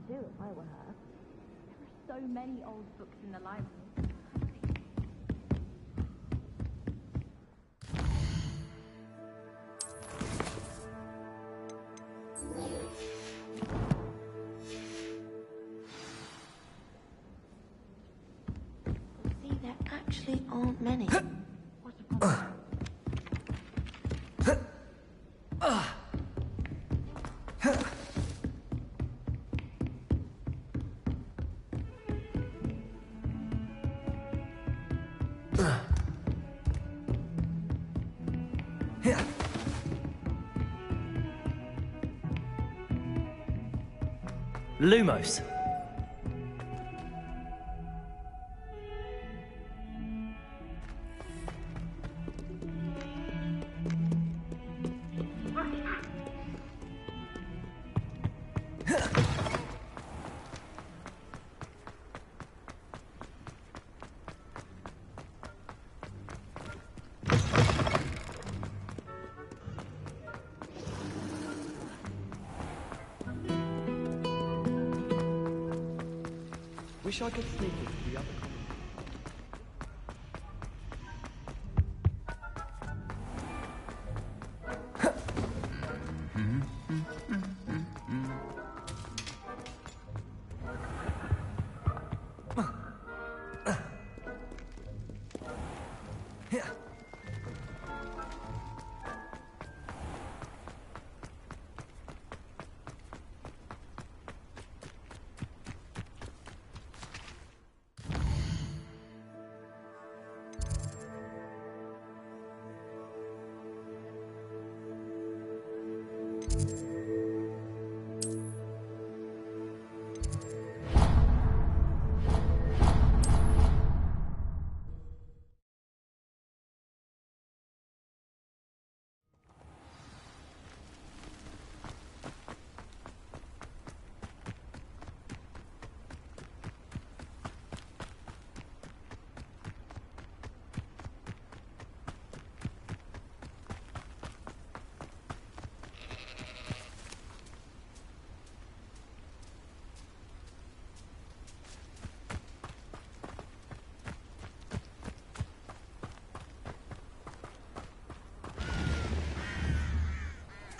too if I were her. There are so many old books in the library. See, there actually aren't many. What a Lumos. Wish I could sneak into the other common.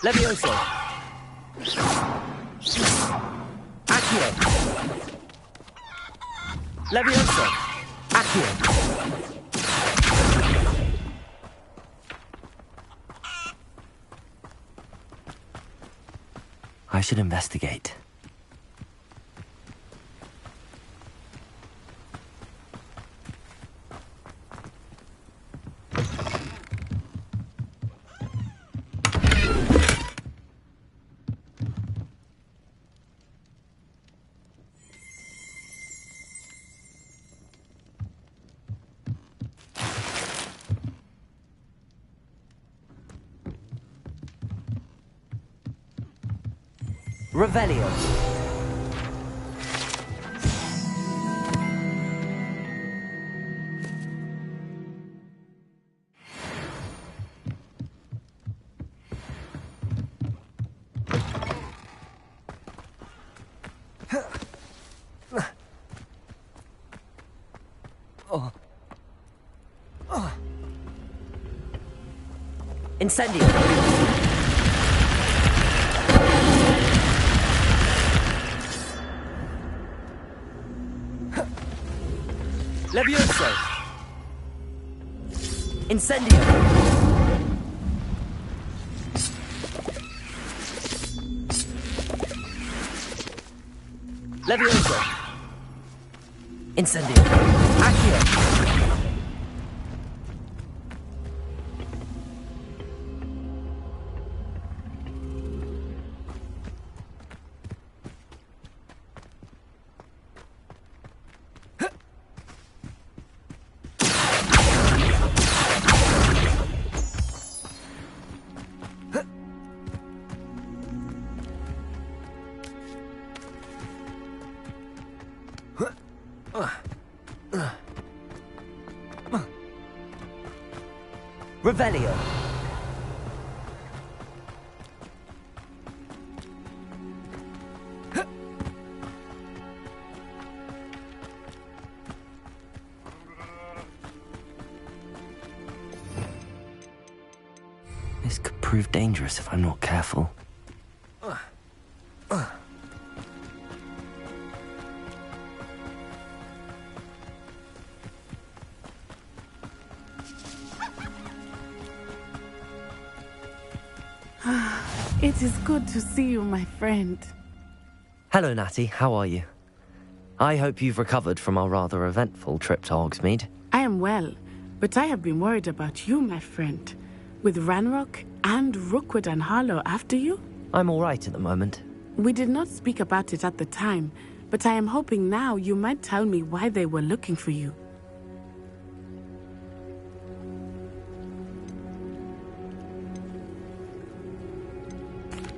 Levioso. Accio. Levioso. Accio. I should investigate. Revelio. Incendio. Levioso. Incendio. Levioso. Incendio. Accio. Revelio. prove dangerous if I'm not careful. It is good to see you, my friend. Hello, Natty. How are you? I hope you've recovered from our rather eventful trip to Hogsmeade. I am well, but I have been worried about you, my friend. With Ranrock and Rookwood and Harlow after you? I'm all right at the moment. We did not speak about it at the time, but I am hoping now you might tell me why they were looking for you.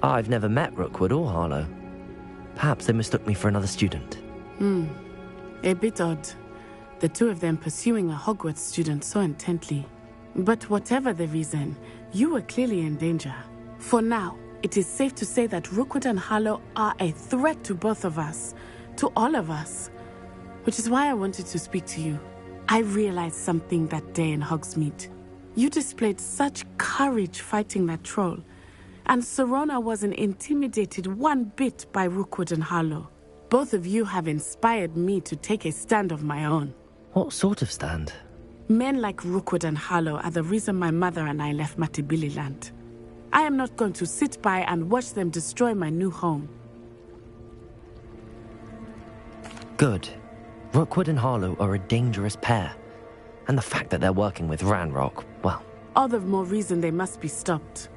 I've never met Rookwood or Harlow. Perhaps they mistook me for another student. A bit odd. The two of them pursuing a Hogwarts student so intently. But whatever the reason, you were clearly in danger. For now, it is safe to say that Rookwood and Harlow are a threat to both of us. To all of us. Which is why I wanted to speak to you. I realized something that day in Hogsmeade. You displayed such courage fighting that troll. And Serona wasn't intimidated one bit by Rookwood and Harlow. Both of you have inspired me to take a stand of my own. What sort of stand? Men like Rookwood and Harlow are the reason my mother and I left Matibili land. I am not going to sit by and watch them destroy my new home. Good. Rookwood and Harlow are a dangerous pair. And the fact that they're working with Ranrock, well... All the more reason they must be stopped.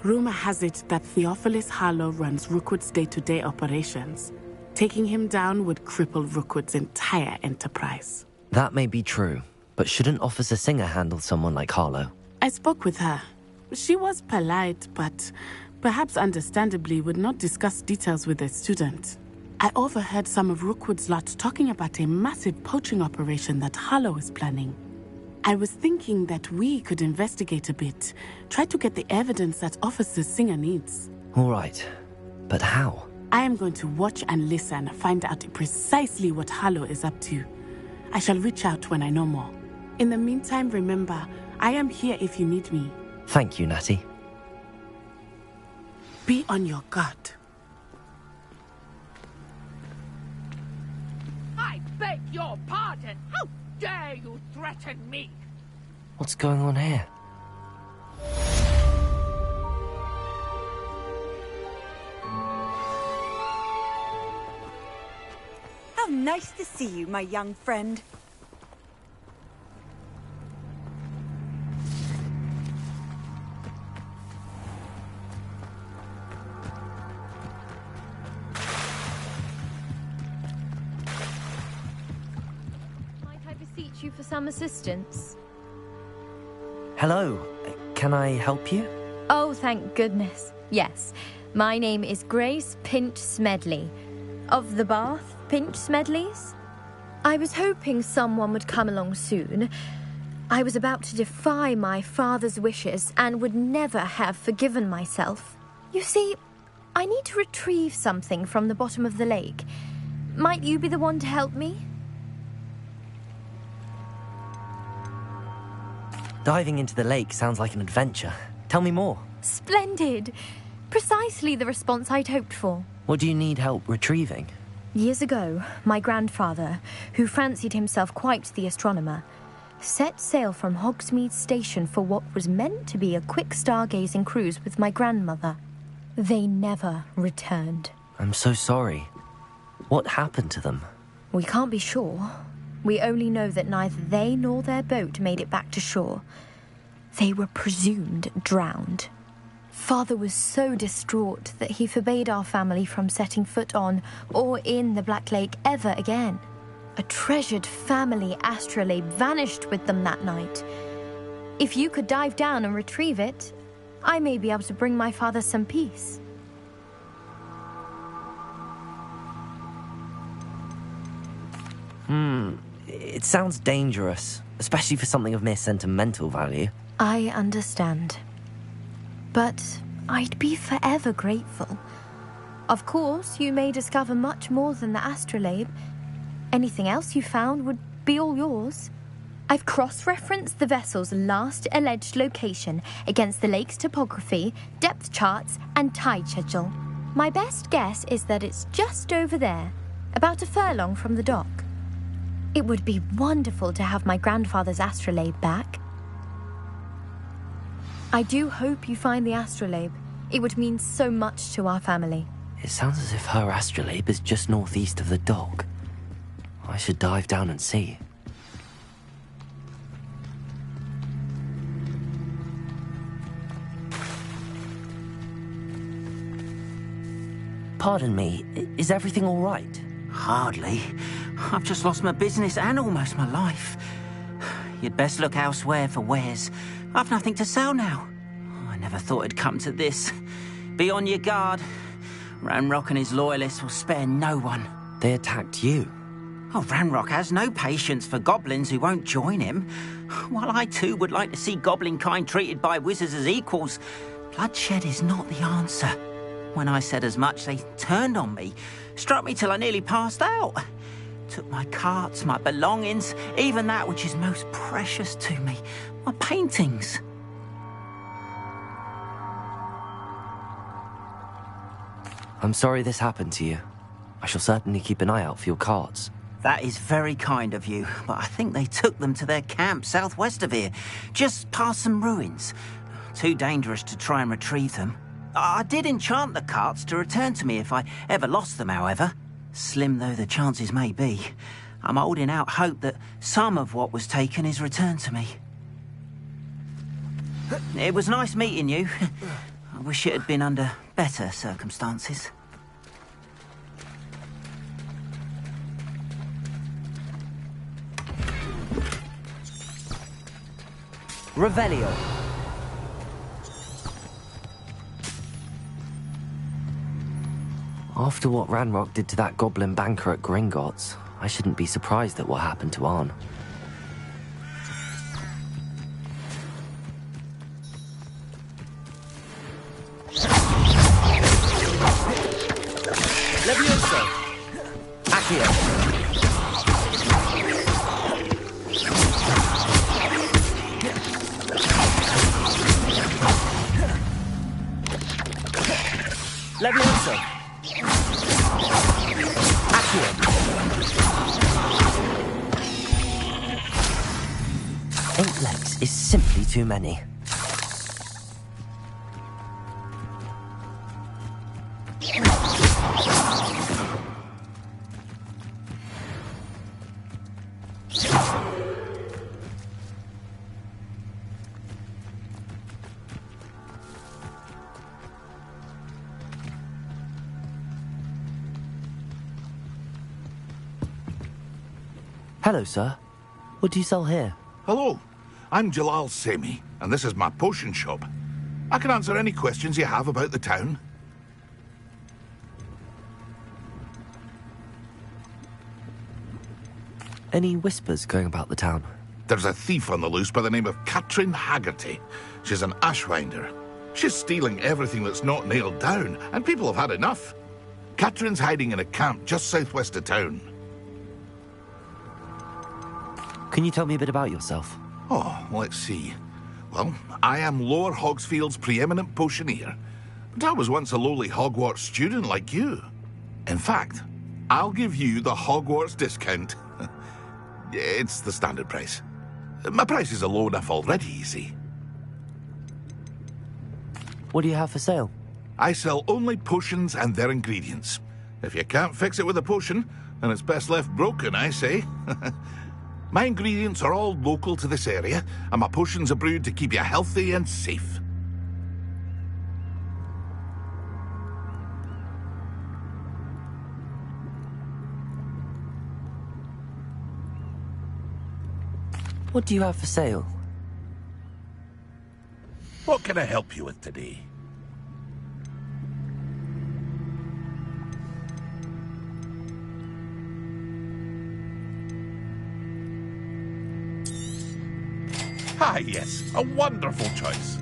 Rumor has it that Theophilus Harlow runs Rookwood's day-to-day operations. Taking him down would cripple Rookwood's entire enterprise. That may be true, but shouldn't Officer Singer handle someone like Harlow? I spoke with her. She was polite, but perhaps understandably would not discuss details with a student. I overheard some of Rookwood's lot talking about a massive poaching operation that Harlow is planning. I was thinking that we could investigate a bit, try to get the evidence that Officer Singer needs. All right, but how? I am going to watch and listen, find out precisely what Harlow is up to. I shall reach out when I know more. In the meantime, remember, I am here if you need me. Thank you, Natty. Be on your guard. I beg your pardon! How dare you threaten me? What's going on here? How nice to see you, my young friend. Might I beseech you for some assistance? Hello. Can I help you? Oh, thank goodness. Yes. My name is Grace Pinch Smedley. Of the Bath Pinch Smedleys? I was hoping someone would come along soon. I was about to defy my father's wishes and would never have forgiven myself. You see, I need to retrieve something from the bottom of the lake. Might you be the one to help me? Diving into the lake sounds like an adventure. Tell me more. Splendid! Precisely the response I'd hoped for. What do you need help retrieving? Years ago, my grandfather, who fancied himself quite the astronomer, set sail from Hogsmeade Station for what was meant to be a quick stargazing cruise with my grandmother. They never returned. I'm so sorry. What happened to them? We can't be sure. We only know that neither they nor their boat made it back to shore. They were presumed drowned. Father was so distraught that he forbade our family from setting foot on or in the Black Lake ever again. A treasured family astrolabe vanished with them that night. If you could dive down and retrieve it, I may be able to bring my father some peace. It sounds dangerous, especially for something of mere sentimental value. I understand. But I'd be forever grateful. Of course, you may discover much more than the astrolabe. Anything else you found would be all yours. I've cross-referenced the vessel's last alleged location against the lake's topography, depth charts, and tide schedule. My best guess is that it's just over there, about a furlong from the dock. It would be wonderful to have my grandfather's astrolabe back. I do hope you find the astrolabe. It would mean so much to our family. It sounds as if her astrolabe is just northeast of the dock. I should dive down and see. Pardon me, is everything all right? Hardly. I've just lost my business and almost my life. You'd best look elsewhere for wares. I've nothing to sell now. I never thought it'd come to this. Be on your guard. Ranrock and his loyalists will spare no one. They attacked you? Oh, Ranrock has no patience for goblins who won't join him. While I too would like to see goblin kind treated by wizards as equals, bloodshed is not the answer. When I said as much, they turned on me, struck me till I nearly passed out. Took my carts, my belongings, even that which is most precious to me, my paintings. I'm sorry this happened to you. I shall certainly keep an eye out for your carts. That is very kind of you, but I think they took them to their camp southwest of here, just past some ruins. Too dangerous to try and retrieve them. I did enchant the carts to return to me if I ever lost them, however. Slim though the chances may be, I'm holding out hope that some of what was taken is returned to me. It was nice meeting you. I wish it had been under better circumstances. Revelio. After what Ranrock did to that goblin banker at Gringotts, I shouldn't be surprised at what happened to Arn. Levioso! Accio! Levioso! Eight legs is simply too many. Hello, sir. What do you sell here? Hello, I'm Jalal Semi, and this is my potion shop. I can answer any questions you have about the town. Any whispers going about the town? There's a thief on the loose by the name of Katrin Haggerty. She's an ashwinder. She's stealing everything that's not nailed down, and people have had enough. Katrin's hiding in a camp just southwest of town. Can you tell me a bit about yourself? Oh, let's see. Well, I am Lower Hogsfield's preeminent potioneer, but I was once a lowly Hogwarts student like you. In fact, I'll give you the Hogwarts discount. It's the standard price. My prices are low enough already, you see. What do you have for sale? I sell only potions and their ingredients. If you can't fix it with a potion, then it's best left broken, I say. My ingredients are all local to this area, and my potions are brewed to keep you healthy and safe. What do you have for sale? What can I help you with today? Ah, yes, a wonderful choice.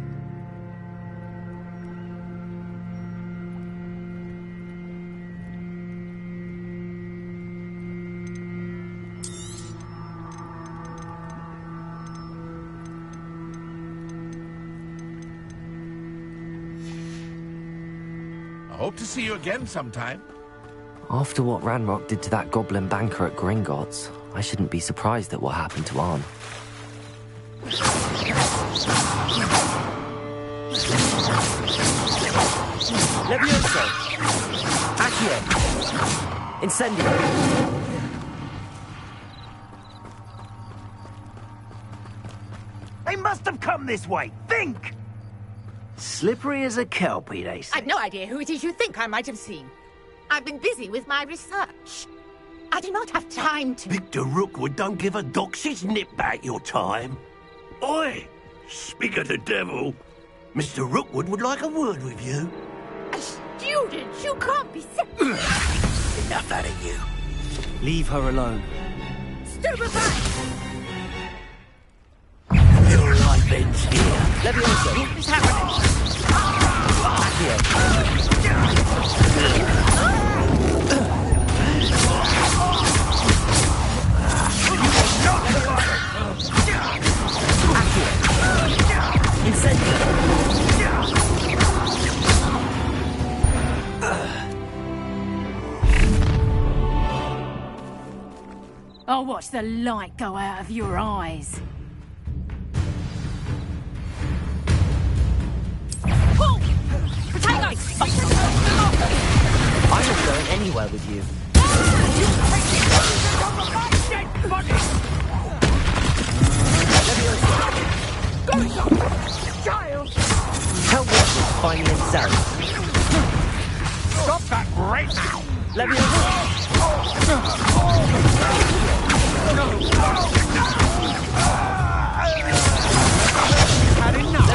Hope to see you again sometime. After what Ranrock did to that goblin banker at Gringotts, I shouldn't be surprised at what happened to Arn. Levioso! Accio! Incendio! They must have come this way. Think! Slippery as a kelpie, they say. I've no idea who it is you think I might have seen. I've been busy with my research. I do not have time to... Victor Rookwood don't give a doxy's nip back your time. Oi! Speak of the devil. Mr. Rookwood would like a word with you. A student? You can't be sick. Enough out of you. Leave her alone. Stupefy! Your life ends here. Levioso! What is happening? Accio! Incendio! I'll watch the light go out of your eyes. Pull! Potatoes! I'm not going anywhere with you. Child! Tell Watson to find me himself. Stop that right now! Levioso! Had enough!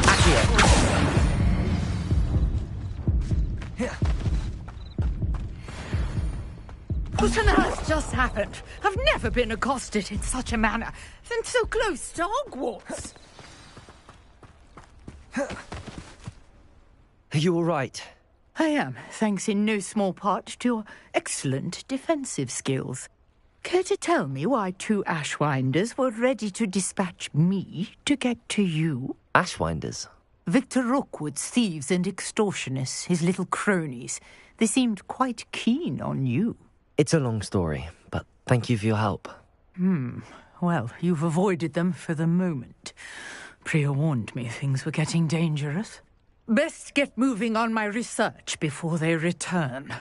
Accio! What on earth just happened? I've never been accosted in such a manner, and so close to Hogwarts. Are you all right? I am, thanks in no small part to your excellent defensive skills. Care to tell me why two Ashwinders were ready to dispatch me to get to you? Ashwinders? Victor Rookwood's thieves and extortionists, his little cronies. They seemed quite keen on you. It's a long story, but thank you for your help. Well, you've avoided them for the moment. Priya warned me things were getting dangerous. Best get moving on my research before they return.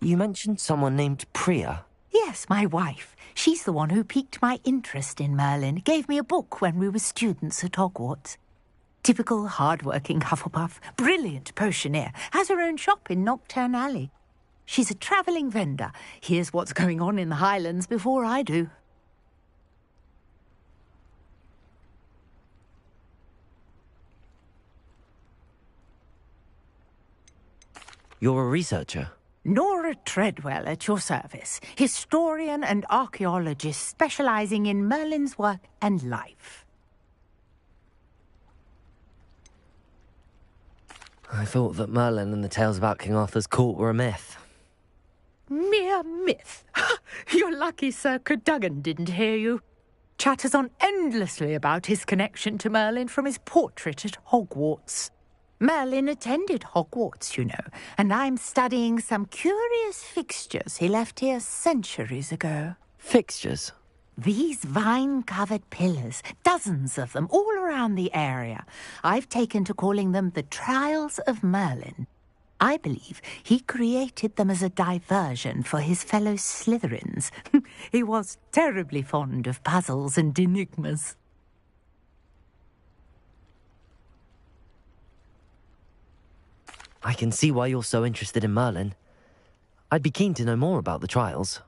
You mentioned someone named Priya. Yes, my wife. She's the one who piqued my interest in Merlin. Gave me a book when we were students at Hogwarts. Typical hard-working Hufflepuff. Brilliant potioneer. Has her own shop in Knockturn Alley. She's a travelling vendor. Hears what's going on in the Highlands before I do. You're a researcher? Nora Treadwell at your service. Historian and archaeologist specialising in Merlin's work and life. I thought that Merlin and the tales about King Arthur's court were a myth. Mere myth. You're lucky Sir Cadogan didn't hear you. Chatters on endlessly about his connection to Merlin from his portrait at Hogwarts. Merlin attended Hogwarts, you know, and I'm studying some curious fixtures he left here centuries ago. Fixtures? These vine-covered pillars, dozens of them, all around the area. I've taken to calling them the Trials of Merlin. I believe he created them as a diversion for his fellow Slytherins. He was terribly fond of puzzles and enigmas. I can see why you're so interested in Merlin. I'd be keen to know more about the trials.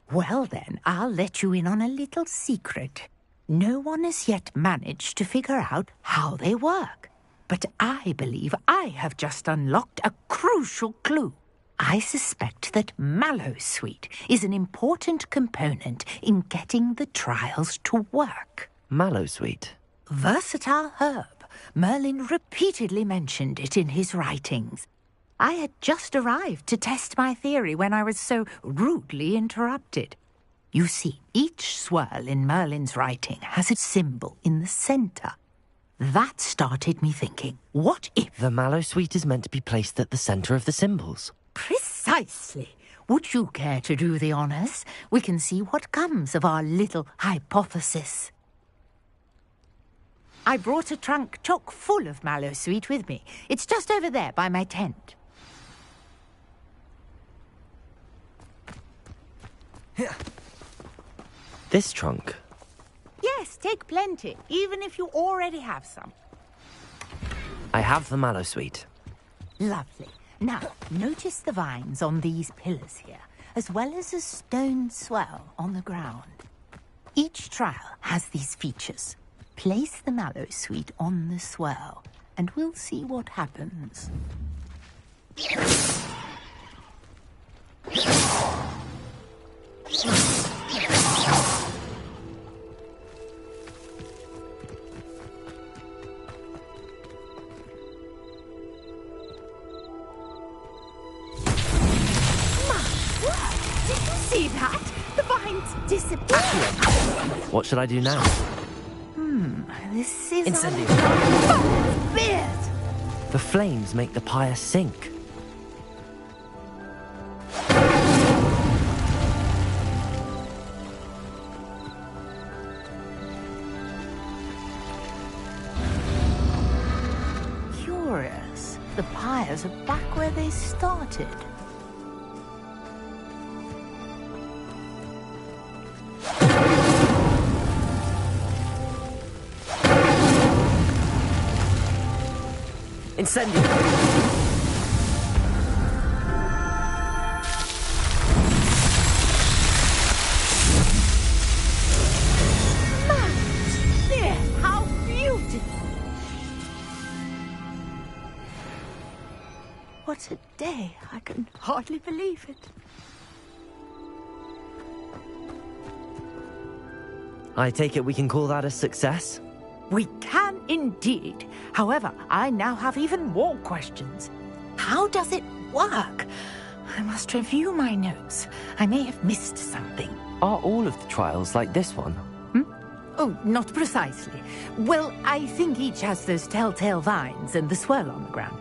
Well then, I'll let you in on a little secret. No one has yet managed to figure out how they work. But I believe I have just unlocked a crucial clue. I suspect that mallowsweet is an important component in getting the trials to work. Mallowsweet? Versatile herb. Merlin repeatedly mentioned it in his writings. I had just arrived to test my theory when I was so rudely interrupted. You see, each swirl in Merlin's writing has a symbol in the centre. That started me thinking, what if... The mallowsweet is meant to be placed at the centre of the symbols. Precisely. Would you care to do the honours? We can see what comes of our little hypothesis. I brought a trunk chock full of mallowsweet with me. It's just over there by my tent. This trunk? Yes, take plenty, even if you already have some. I have the mallowsweet. Lovely. Now, notice the vines on these pillars here, as well as a stone swell on the ground. Each trial has these features. Place the mallowsweet on the swell, and we'll see what happens. Did you see that? The vines disappeared. What should I do now? This is... Incendio. Beard! The flames make the pyre sink. Curious. The pyres are back where they started. Incendio! There! How beautiful! What a day! I can hardly believe it. I take it we can call that a success? We can indeed. However, I now have even more questions. How does it work? I must review my notes. I may have missed something. Are all of the trials like this one? Oh, not precisely. Well, I think each has those telltale vines and the swirl on the ground.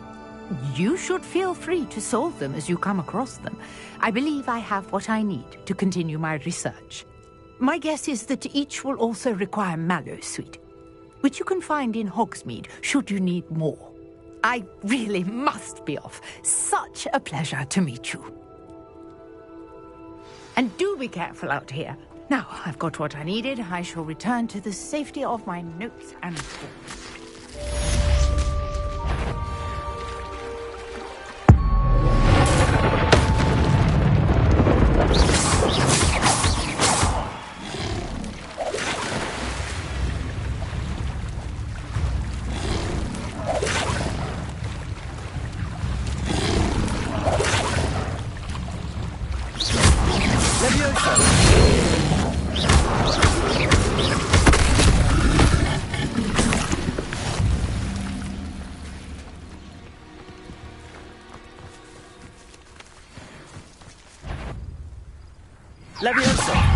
You should feel free to solve them as you come across them. I believe I have what I need to continue my research. My guess is that each will also require mallowsweet, which you can find in Hogsmeade should you need more. I really must be off. Such a pleasure to meet you. And do be careful out here. Now, I've got what I needed. I shall return to the safety of my notes and books. Leviosa!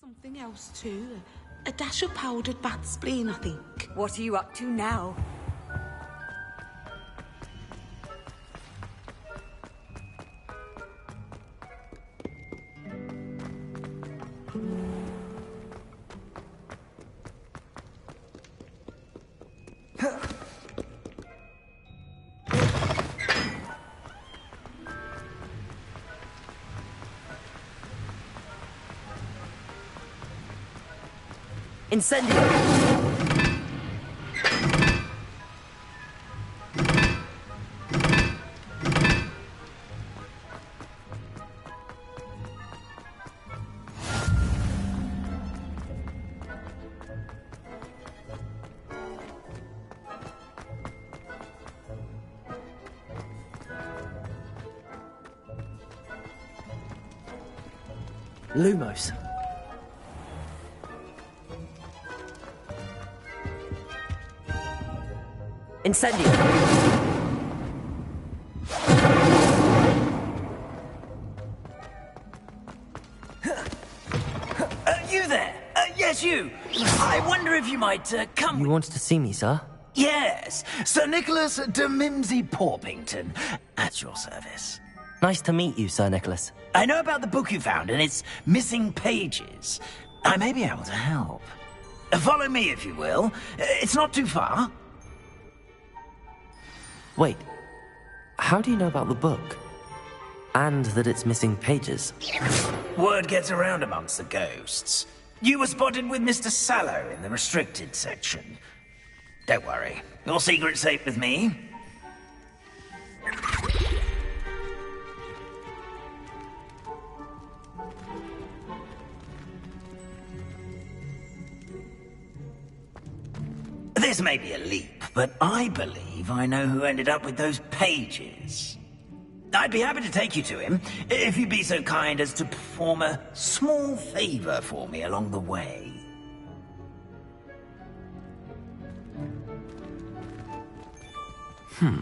Something else too. A dash of powdered bat spleen, I think. What are you up to now? Incendio! Lumos. Incendio! You there? Yes, you. I wonder if you might come. You wanted to see me, sir? Yes, Sir Nicholas de Mimsy Porpington, at your service. Nice to meet you, Sir Nicholas. I know about the book you found and its missing pages. I may be able to help. Follow me, if you will. It's not too far. Wait, how do you know about the book? And that it's missing pages? Word gets around amongst the ghosts. You were spotted with Mr. Sallow in the restricted section. Don't worry, your secret's safe with me. This may be a leap, but I believe I know who ended up with those pages. I'd be happy to take you to him, if you'd be so kind as to perform a small favor for me along the way. A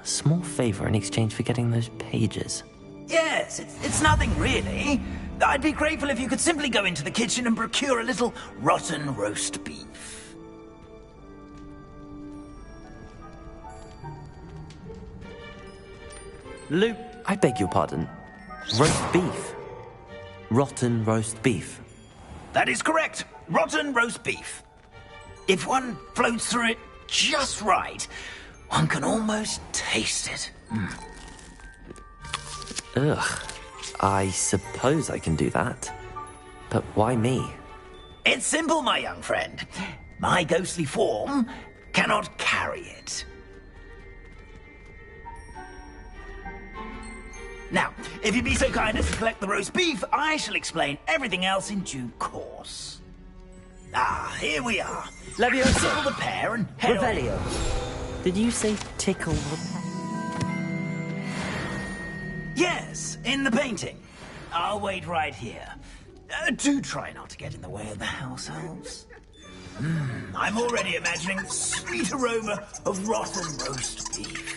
small favor in exchange for getting those pages. Yes, it's nothing really. I'd be grateful if you could simply go into the kitchen and procure a little rotten roast beef. Luke, I beg your pardon. Roast beef. Rotten roast beef. That is correct. Rotten roast beef. If one floats through it just right, one can almost taste it. Ugh. I suppose I can do that. But why me? It's simple, my young friend. My ghostly form cannot carry it. Now, if you'd be so kind as to collect the roast beef, I shall explain everything else in due course. Ah, here we are. Leviosa. Tickle the pear and head on. Revelio. Did you say tickle the pear? Yes, in the painting. I'll wait right here. Do try not to get in the way of the house elves. I'm already imagining the sweet aroma of rotten roast beef.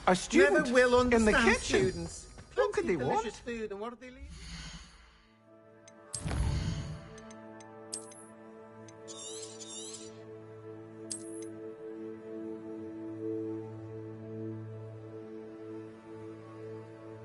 A student Never will in the understand kitchen. students. What could they want? Delicious food, and what do they leave?